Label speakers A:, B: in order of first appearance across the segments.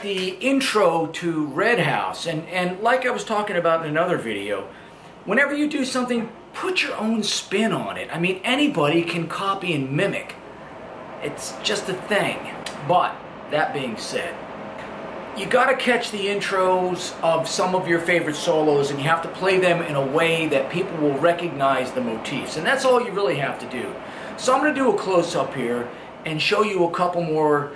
A: at the intro to Red House, and like I was talking about in another video, whenever you do something, put your own spin on it. I mean, anybody can copy and mimic. It's just a thing. But, that being said, you gotta catch the intros of some of your favorite solos, and you have to play them in a way that people will recognize the motifs. And that's all you really have to do. So I'm gonna do a close-up here and show you a couple more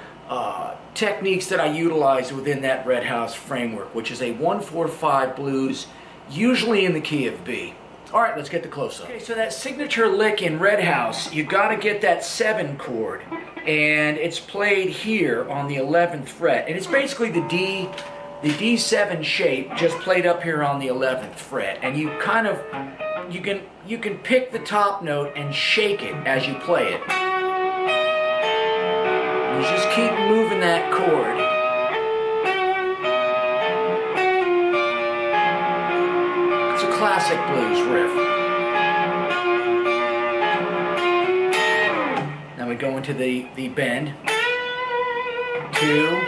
A: techniques that I utilize within that Red House framework, which is a 1-4-5 blues, usually in the key of B. Alright, let's get the close-up. Okay, so that signature lick in Red House, you gotta get that 7 chord, and it's played here on the 11th fret, and it's basically the D7 shape, just played up here on the 11th fret, and you kind of, you can pick the top note and shake it as you play it. You just keep moving that chord. It's a classic blues riff. Now we go into the bend. 2.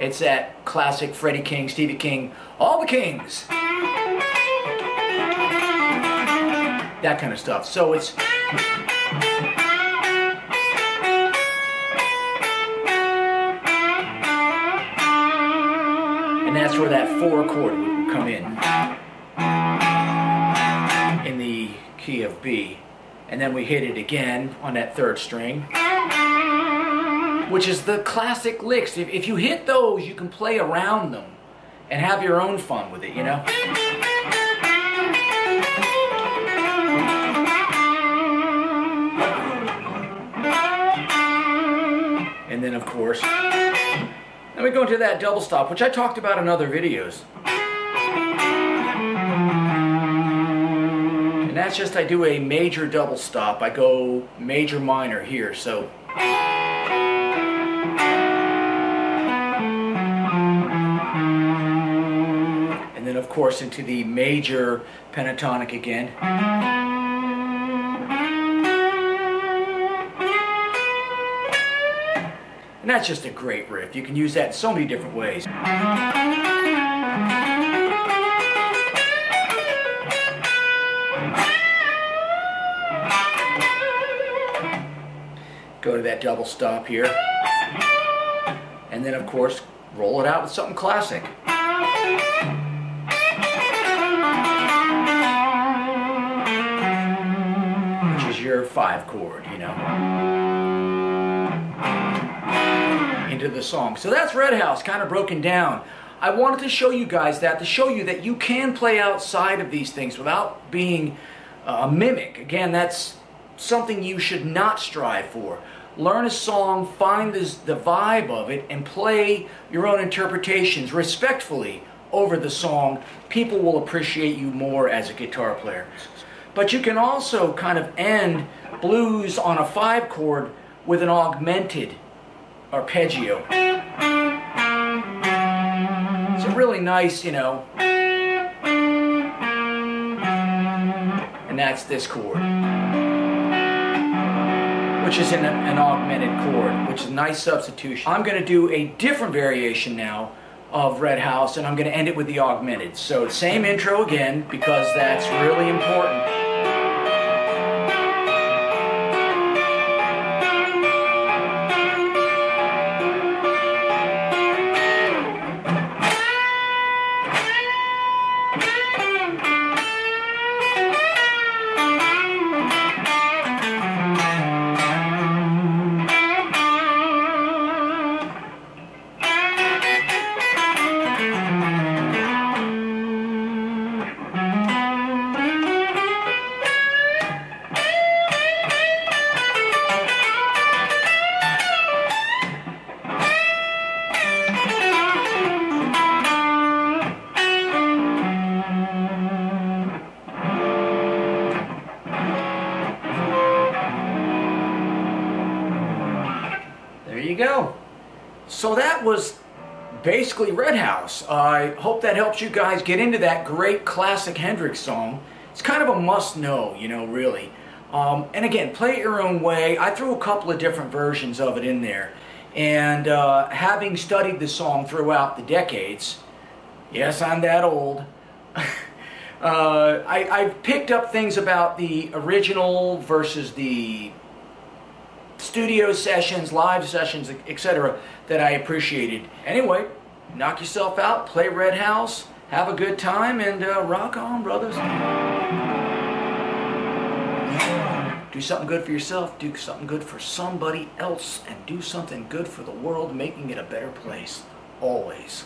A: It's that classic Freddie King, Stevie King, all the kings. That kind of stuff. So it's... And that's where that 4 chord would come in the key of B. And then we hit it again on that 3rd string, which is the classic licks. If you hit those, you can play around them and have your own fun with it, you know? And then, of course, then we go into that double stop, which I talked about in other videos. And that's just, I do a major double stop. I go major minor here, so... And then, of course, into the major pentatonic again. And that's just a great riff. You can use that in so many different ways. Go to that double stop here. And then, of course, roll it out with something classic. Which is your 5 chord, you know, into the song. So that's Red House, kind of broken down. I wanted to show you guys that, to show you that you can play outside of these things without being a mimic. Again, that's something you should not strive for. Learn a song, find the vibe of it, and play your own interpretations respectfully over the song. People will appreciate you more as a guitar player. But you can also kind of end blues on a 5 chord with an augmented arpeggio. It's a really nice, you know, and that's this chord, which is an augmented chord, which is a nice substitution. I'm going to do a different variation now of Red House, and I'm going to end it with the augmented. So same intro again, because that's really important. There you go. So that was basically Red House. I hope that helps you guys get into that great classic Hendrix song. It's kind of a must-know, you know, really. And again, play it your own way. I threw a couple of different versions of it in there. And having studied the song throughout the decades, yes, I'm that old, I've picked up things about the original versus the studio sessions, live sessions, etc. that I appreciated. Anyway, knock yourself out, play Red House, have a good time, and rock on, brothers. Do something good for yourself, do something good for somebody else, and do something good for the world, making it a better place. Always.